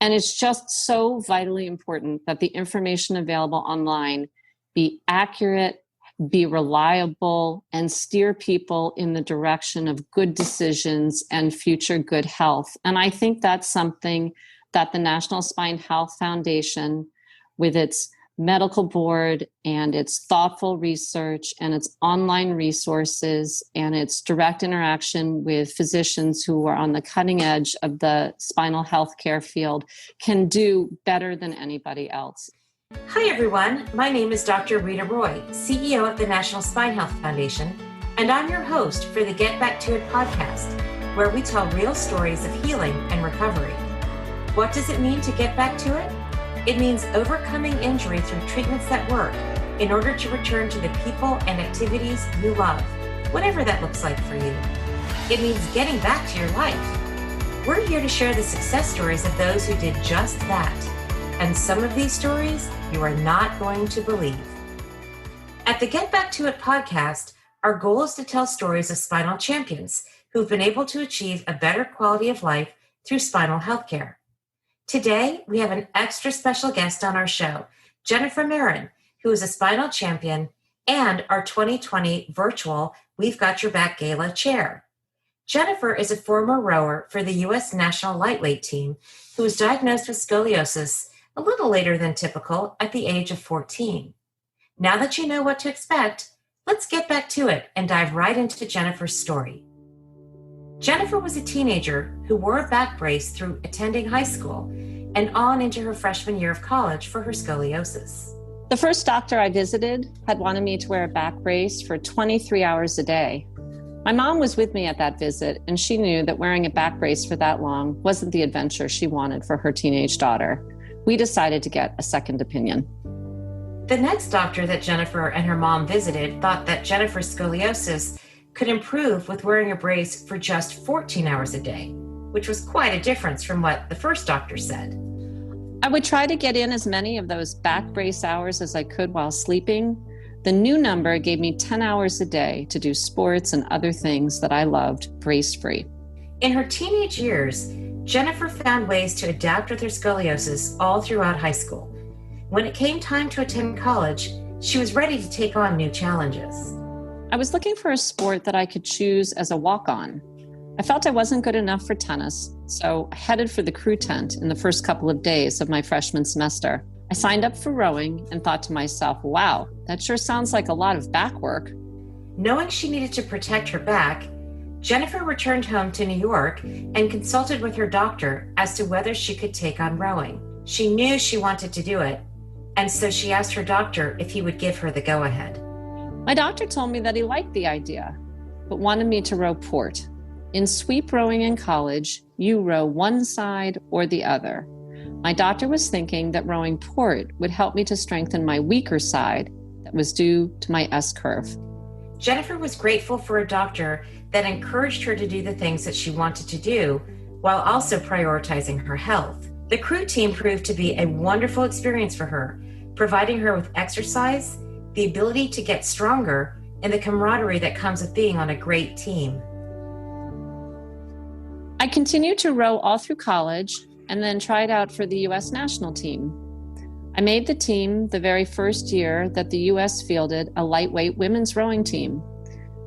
And it's just so vitally important that the information available online be accurate, be reliable, and steer people in the direction of good decisions and future good health. And I think that's something that the National Spine Health Foundation, with its medical board and its thoughtful research and its online resources and its direct interaction with physicians who are on the cutting edge of the spinal healthcare field, can do better than anybody else. Hi, everyone. My name is Dr. Rita Roy, CEO of the National Spine Health Foundation, and I'm your host for the Get Back to It podcast, where we tell real stories of healing and recovery. What does it mean to get back to it? It means overcoming injury through treatments that work in order to return to the people and activities you love, whatever that looks like for you. It means getting back to your life. We're here to share the success stories of those who did just that. And some of these stories you are not going to believe. At the Get Back to It podcast, our goal is to tell stories of spinal champions who've been able to achieve a better quality of life through spinal healthcare. Today, we have an extra special guest on our show, Jennifer Marron, who is a spinal champion and our 2020 virtual We've Got Your Back Gala chair. Jennifer is a former rower for the U.S. National Lightweight team who was diagnosed with scoliosis a little later than typical at the age of 14. Now that you know what to expect, let's get back to it and dive right into Jennifer's story. Jennifer was a teenager who wore a back brace through attending high school and on into her freshman year of college for her scoliosis. The first doctor I visited had wanted me to wear a back brace for 23 hours a day. My mom was with me at that visit, and she knew that wearing a back brace for that long wasn't the adventure she wanted for her teenage daughter. We decided to get a second opinion. The next doctor that Jennifer and her mom visited thought that Jennifer's scoliosis could improve with wearing a brace for just 14 hours a day, which was quite a difference from what the first doctor said. I would try to get in as many of those back brace hours as I could while sleeping. The new number gave me 10 hours a day to do sports and other things that I loved, brace-free. In her teenage years, Jennifer found ways to adapt with her scoliosis all throughout high school. When it came time to attend college, she was ready to take on new challenges. I was looking for a sport that I could choose as a walk-on. I felt I wasn't good enough for tennis, so I headed for the crew tent in the first couple of days of my freshman semester. I signed up for rowing and thought to myself, wow, that sure sounds like a lot of back work. Knowing she needed to protect her back, Jennifer returned home to New York and consulted with her doctor as to whether she could take on rowing. She knew she wanted to do it, and so she asked her doctor if he would give her the go-ahead. My doctor told me that he liked the idea, but wanted me to row port. In sweep rowing in college, you row one side or the other. My doctor was thinking that rowing port would help me to strengthen my weaker side that was due to my S-curve. Jennifer was grateful for a doctor that encouraged her to do the things that she wanted to do while also prioritizing her health. The crew team proved to be a wonderful experience for her, providing her with exercise, the ability to get stronger, and the camaraderie that comes with being on a great team. I continued to row all through college and then tried out for the U.S. national team. I made the team the very first year that the U.S. fielded a lightweight women's rowing team.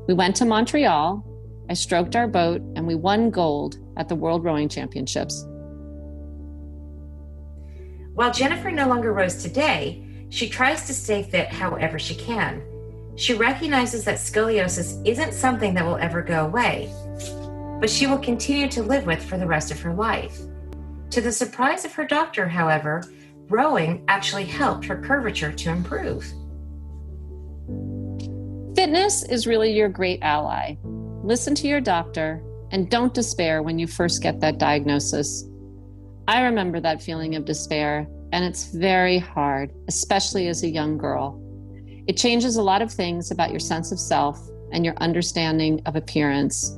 We went to Montreal, I stroked our boat, and we won gold at the World Rowing Championships. While Jennifer no longer rows today, she tries to stay fit however she can. She recognizes that scoliosis isn't something that will ever go away, but she will continue to live with for the rest of her life. To the surprise of her doctor, however, rowing actually helped her curvature to improve. Fitness is really your great ally. Listen to your doctor and don't despair when you first get that diagnosis. I remember that feeling of despair, and it's very hard, especially as a young girl. It changes a lot of things about your sense of self and your understanding of appearance.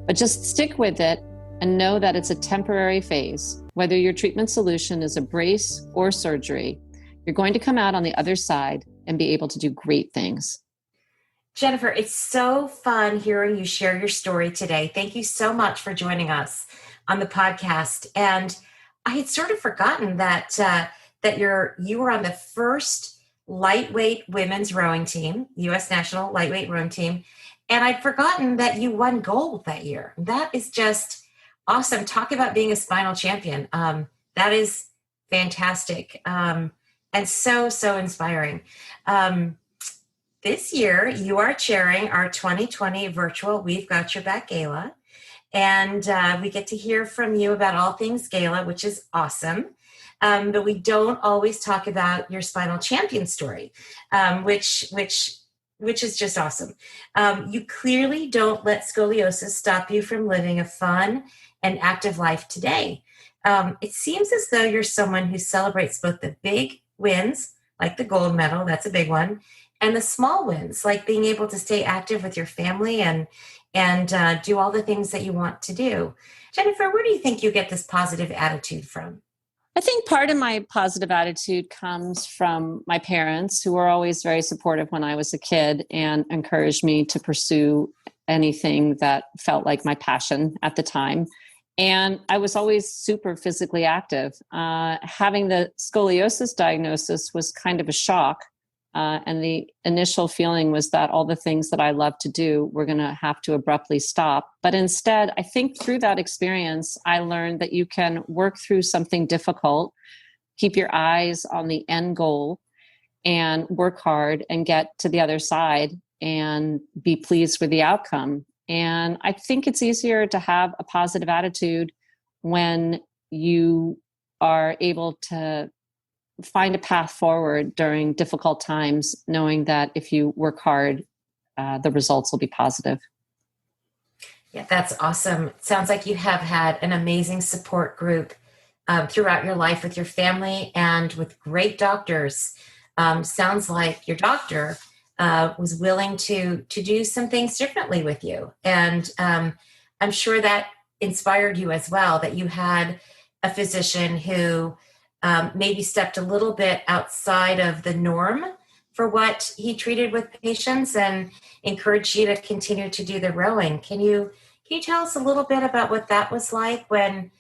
But just stick with it and know that it's a temporary phase. Whether your treatment solution is a brace or surgery, you're going to come out on the other side and be able to do great things. Jennifer, it's so fun hearing you share your story today. Thank you so much for joining us on the podcast. And I had sort of forgotten that you were on the first lightweight women's rowing team, U.S. national lightweight rowing team, and I'd forgotten that you won gold that year. That is just awesome. Talk about being a spinal champion. That is fantastic, and so inspiring. This year, you are chairing our 2020 virtual We've Got Your Back Gala. And we get to hear from you about all things Gala, which is awesome. But we don't always talk about your Spinal Champion story, which is just awesome. You clearly don't let scoliosis stop you from living a fun and active life today. It seems as though you're someone who celebrates both the big wins, like the gold medal, that's a big one, and the small wins, like being able to stay active with your family and do all the things that you want to do. Jennifer, where do you think you get this positive attitude from? I think part of my positive attitude comes from my parents, who were always very supportive when I was a kid and encouraged me to pursue anything that felt like my passion at the time. And I was always super physically active. Having the scoliosis diagnosis was kind of a shock. And the initial feeling was that all the things that I love to do were going to have to abruptly stop. But instead, I think through that experience, I learned that you can work through something difficult, keep your eyes on the end goal, and work hard and get to the other side and be pleased with the outcome. And I think it's easier to have a positive attitude when you are able to find a path forward during difficult times, knowing that if you work hard, the results will be positive. Yeah, that's awesome. It sounds like you have had an amazing support group throughout your life with your family and with great doctors. Sounds like your doctor was willing to do some things differently with you. And I'm sure that inspired you as well, that you had a physician who maybe stepped a little bit outside of the norm for what he treated with patients and encouraged you to continue to do the rowing. Can you tell us a little bit about what that was like when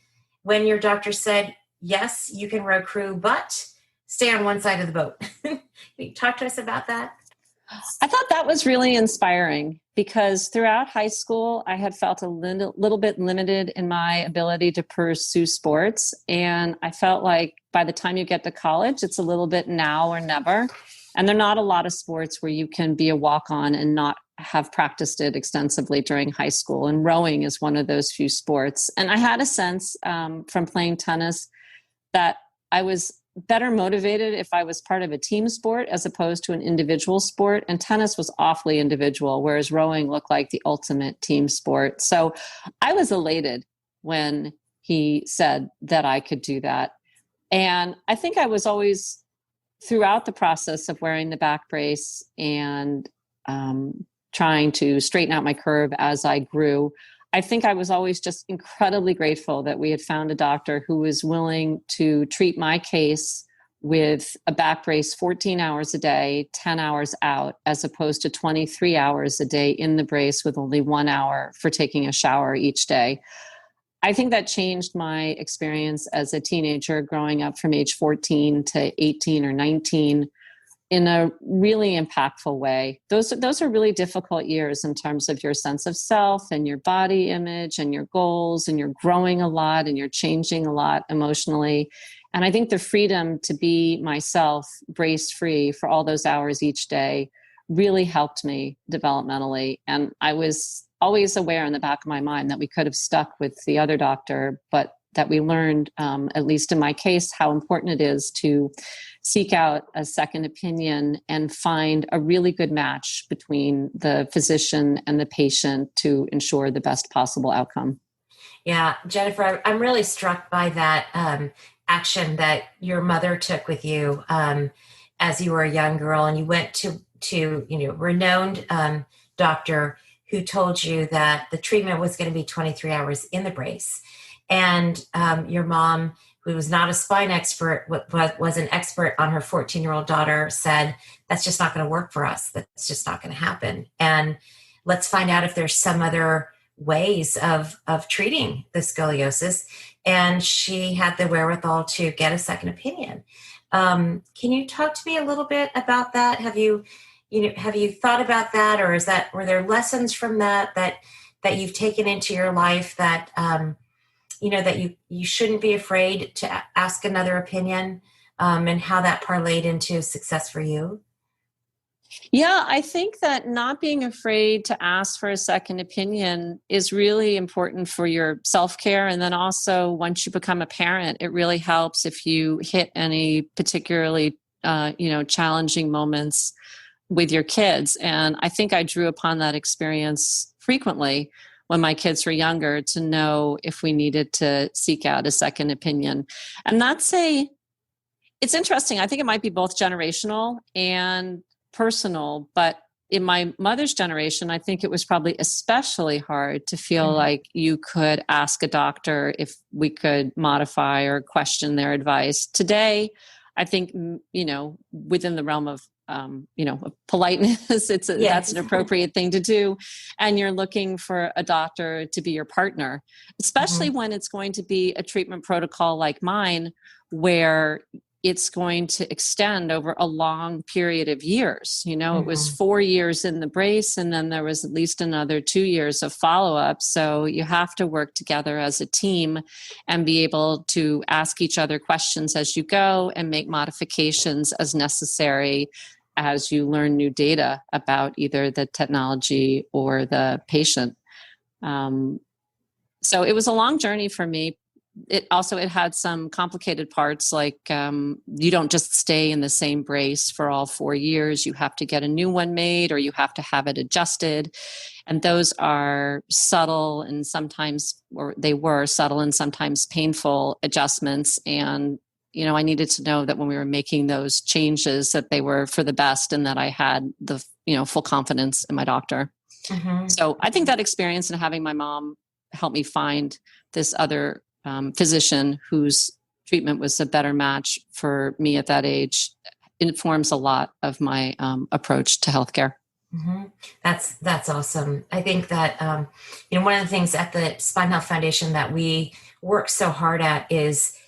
your doctor said, yes, you can row crew, but stay on one side of the boat? Can you talk to us about that? I thought that was really inspiring because throughout high school, I had felt a little bit limited in my ability to pursue sports. And I felt like by the time you get to college, it's a little bit now or never. And there are not a lot of sports where you can be a walk-on and not have practiced it extensively during high school. And rowing is one of those few sports. And I had a sense from playing tennis that I was better motivated if I was part of a team sport as opposed to an individual sport. And tennis was awfully individual, whereas rowing looked like the ultimate team sport. So I was elated when he said that I could do that. And I think I was always, throughout the process of wearing the back brace and trying to straighten out my curve as I grew, I think I was always just incredibly grateful that we had found a doctor who was willing to treat my case with a back brace 14 hours a day, 10 hours out, as opposed to 23 hours a day in the brace with only 1 hour for taking a shower each day. I think that changed my experience as a teenager growing up from age 14 to 18 or 19 in a really impactful way. Those are really difficult years in terms of your sense of self and your body image and your goals, and you're growing a lot and you're changing a lot emotionally. And I think the freedom to be myself, brace free for all those hours each day really helped me developmentally. And I was always aware in the back of my mind that we could have stuck with the other doctor, but that we learned, at least in my case, how important it is to seek out a second opinion and find a really good match between the physician and the patient to ensure the best possible outcome. Yeah, Jennifer, I'm really struck by that action that your mother took with you as you were a young girl, and you went to renowned doctor who told you that the treatment was going to be 23 hours in the brace. And your mom, who was not a spine expert, was an expert on her 14-year-old daughter, said, that's just not going to work for us. That's just not going to happen. And let's find out if there's some other ways of treating the scoliosis. and she had the wherewithal to get a second opinion. Can you talk to me a little bit about that? Have you thought about that, or were there lessons from that you've taken into your life that that you shouldn't be afraid to ask another opinion, and how that parlayed into success for you? Yeah, I think that not being afraid to ask for a second opinion is really important for your self-care. And then also, once you become a parent, it really helps if you hit any particularly, challenging moments with your kids. And I think I drew upon that experience frequently when my kids were younger to know if we needed to seek out a second opinion. And it's interesting. I think it might be both generational and personal, but in my mother's generation, I think it was probably especially hard to feel like you could ask a doctor if we could modify or question their advice. Today, I think, within the realm of, politeness, that's an appropriate thing to do. And you're looking for a doctor to be your partner, especially when it's going to be a treatment protocol like mine, where it's going to extend over a long period of years. It was 4 years in the brace, and then there was at least another 2 years of follow-up. So you have to work together as a team and be able to ask each other questions as you go and make modifications as necessary as you learn new data about either the technology or the patient. So it was a long journey for me. It had some complicated parts, like you don't just stay in the same brace for all 4 years. You have to get a new one made, or you have to have it adjusted. And those are subtle and sometimes painful adjustments. And, I needed to know that when we were making those changes that they were for the best and that I had the, full confidence in my doctor. So I think that experience and having my mom help me find this other physician whose treatment was a better match for me at that age informs a lot of my approach to healthcare. That's awesome. I think that one of the things at the Spine Health Foundation that we work so hard at is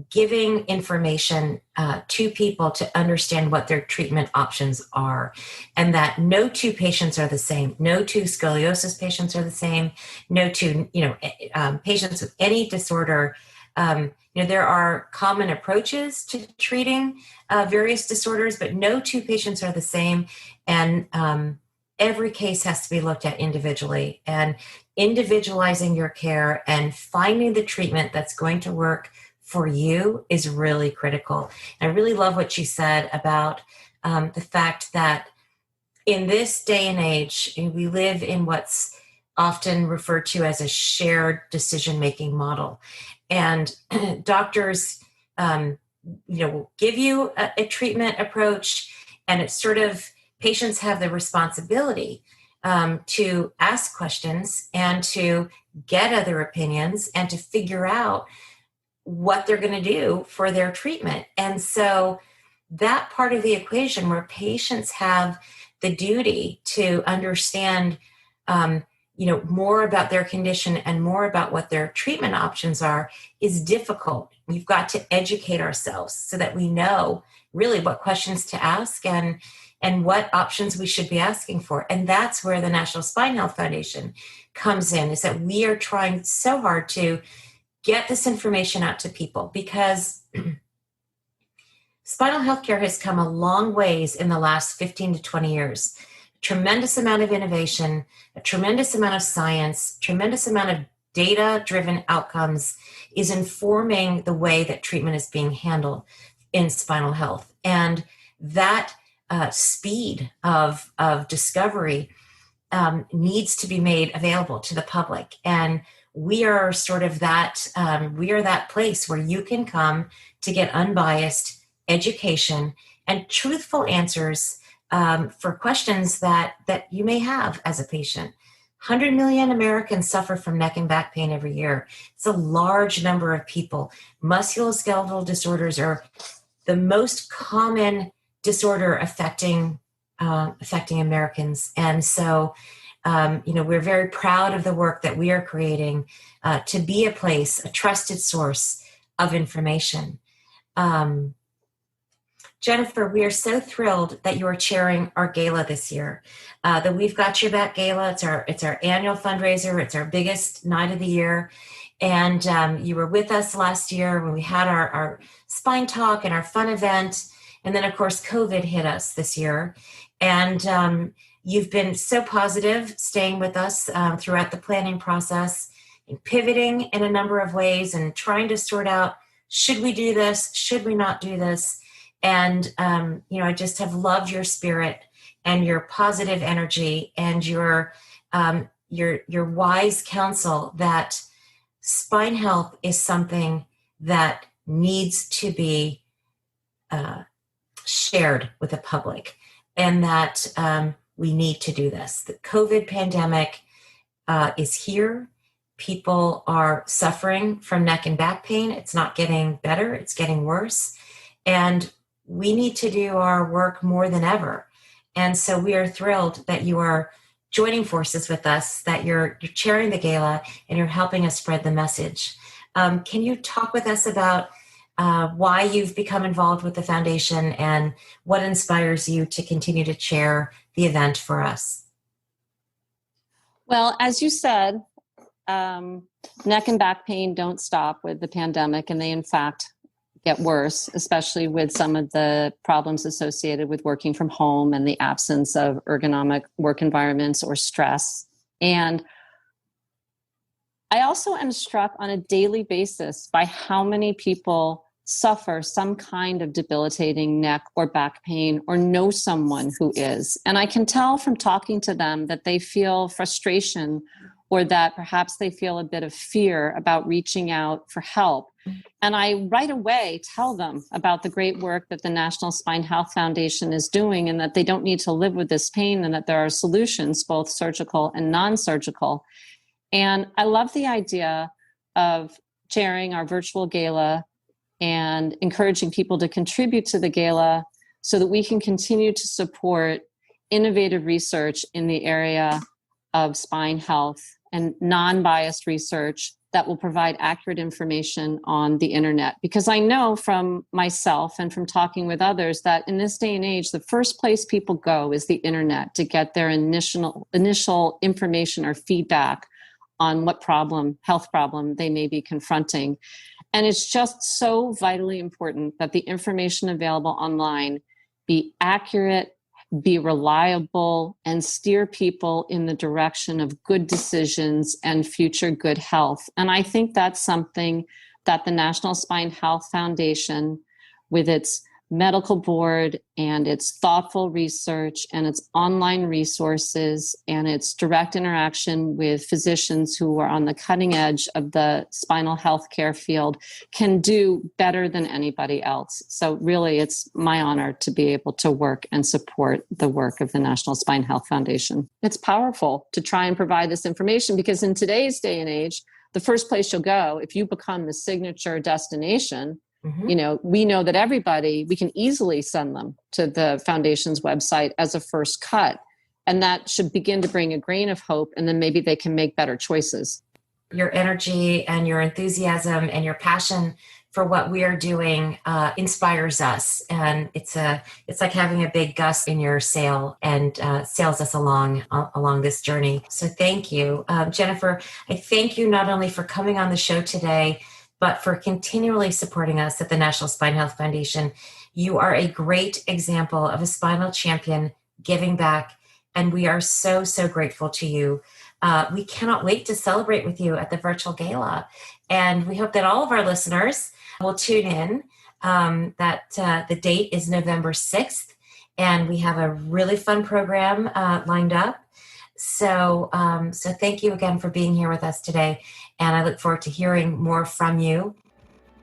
giving information to people to understand what their treatment options are, and that no two patients are the same. No two scoliosis patients are the same. No two, patients with any disorder. There are common approaches to treating various disorders, but no two patients are the same. And every case has to be looked at individually, and individualizing your care and finding the treatment that's going to work for you is really critical. And I really love what you said about the fact that in this day and age, we live in what's often referred to as a shared decision-making model. And doctors, will give you a treatment approach, and it's sort of patients have the responsibility to ask questions and to get other opinions and to figure out what they're going to do for their treatment. And so that part of the equation where patients have the duty to understand, more about their condition and more about what their treatment options are is difficult. We've got to educate ourselves so that we know really what questions to ask and what options we should be asking for. And that's where the National Spine Health Foundation comes in, is that we are trying so hard to get this information out to people, because spinal healthcare has come a long ways in the last 15 to 20 years. Tremendous amount of innovation, a tremendous amount of science, tremendous amount of data-driven outcomes is informing the way that treatment is being handled in spinal health. And that speed of discovery needs to be made available to the public. And we are sort of that, that place where you can come to get unbiased education and truthful answers for questions that you may have as a patient. 100 million Americans suffer from neck and back pain every year. It's a large number of people. Musculoskeletal disorders are the most common disorder affecting Americans. And so We're very proud of the work that we are creating to be a place, a trusted source of information. Jennifer, we are so thrilled that you are chairing our gala this year. The We've Got Your Back Gala, it's our annual fundraiser. It's our biggest night of the year. And you were with us last year when we had our spine talk and our fun event. And then, of course, COVID hit us this year. And you've been so positive, staying with us throughout the planning process and pivoting in a number of ways and trying to sort out, should we do this? Should we not do this? And, I just have loved your spirit and your positive energy and your wise counsel that spine health is something that needs to be shared with the public, and that we need to do this. The COVID pandemic is here. People are suffering from neck and back pain. It's not getting better. It's getting worse. And we need to do our work more than ever. And so we are thrilled that you are joining forces with us, that you're chairing the gala and you're helping us spread the message. Can you talk with us about why you've become involved with the foundation and what inspires you to continue to chair the event for us? Well, as you said, neck and back pain don't stop with the pandemic, and they in fact get worse, especially with some of the problems associated with working from home and the absence of ergonomic work environments or stress. And I also am struck on a daily basis by how many people suffer some kind of debilitating neck or back pain or know someone who is. And I can tell from talking to them that they feel frustration, or that perhaps they feel a bit of fear about reaching out for help. And I right away tell them about the great work that the National Spine Health Foundation is doing, and that they don't need to live with this pain, and that there are solutions, both surgical and non-surgical. And I love the idea of chairing our virtual gala and encouraging people to contribute to the gala so that we can continue to support innovative research in the area of spine health and non-biased research that will provide accurate information on the internet. Because I know from myself and from talking with others that in this day and age, the first place people go is the internet to get their initial information or feedback on what health problem they may be confronting. And it's just so vitally important that the information available online be accurate, be reliable, and steer people in the direction of good decisions and future good health. And I think that's something that the National Spine Health Foundation, with its medical board and its thoughtful research and its online resources and its direct interaction with physicians who are on the cutting edge of the spinal health care field, can do better than anybody else. So really, it's my honor to be able to work and support the work of the National Spine Health Foundation. It's powerful to try and provide this information, because in today's day and age, the first place you'll go, if you become the signature destination, we know that we can easily send them to the foundation's website as a first cut. And that should begin to bring a grain of hope, and then maybe they can make better choices. Your energy and your enthusiasm and your passion for what we are doing inspires us. And it's like having a big gust in your sail and sails us along this journey. So thank you. Jennifer, I thank you not only for coming on the show today, but for continually supporting us at the National Spine Health Foundation. You are a great example of a spinal champion giving back, and we are so, so grateful to you. We cannot wait to celebrate with you at the virtual gala, and we hope that all of our listeners will tune in. The date is November 6th, and we have a really fun program lined up. So thank you again for being here with us today, and I look forward to hearing more from you.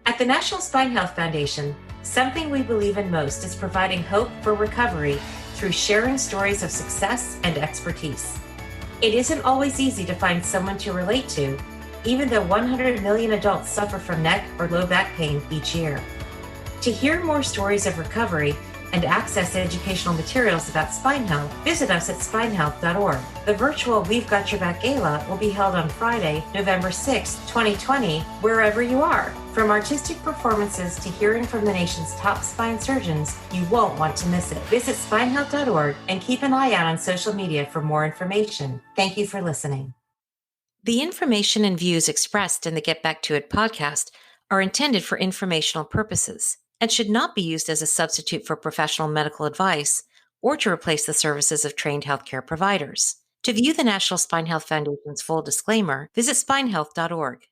At the National Spine Health Foundation, something we believe in most is providing hope for recovery through sharing stories of success and expertise. It isn't always easy to find someone to relate to, even though 100 million adults suffer from neck or low back pain each year. To hear more stories of recovery, and access educational materials about spine health, visit us at spinehealth.org. The virtual We've Got Your Back Gala will be held on Friday, November 6, 2020, wherever you are. From artistic performances to hearing from the nation's top spine surgeons, you won't want to miss it. Visit spinehealth.org and keep an eye out on social media for more information. Thank you for listening. The information and views expressed in the Get Back to It podcast are intended for informational purposes and should not be used as a substitute for professional medical advice or to replace the services of trained healthcare providers. To view the National Spine Health Foundation's full disclaimer, visit spinehealth.org.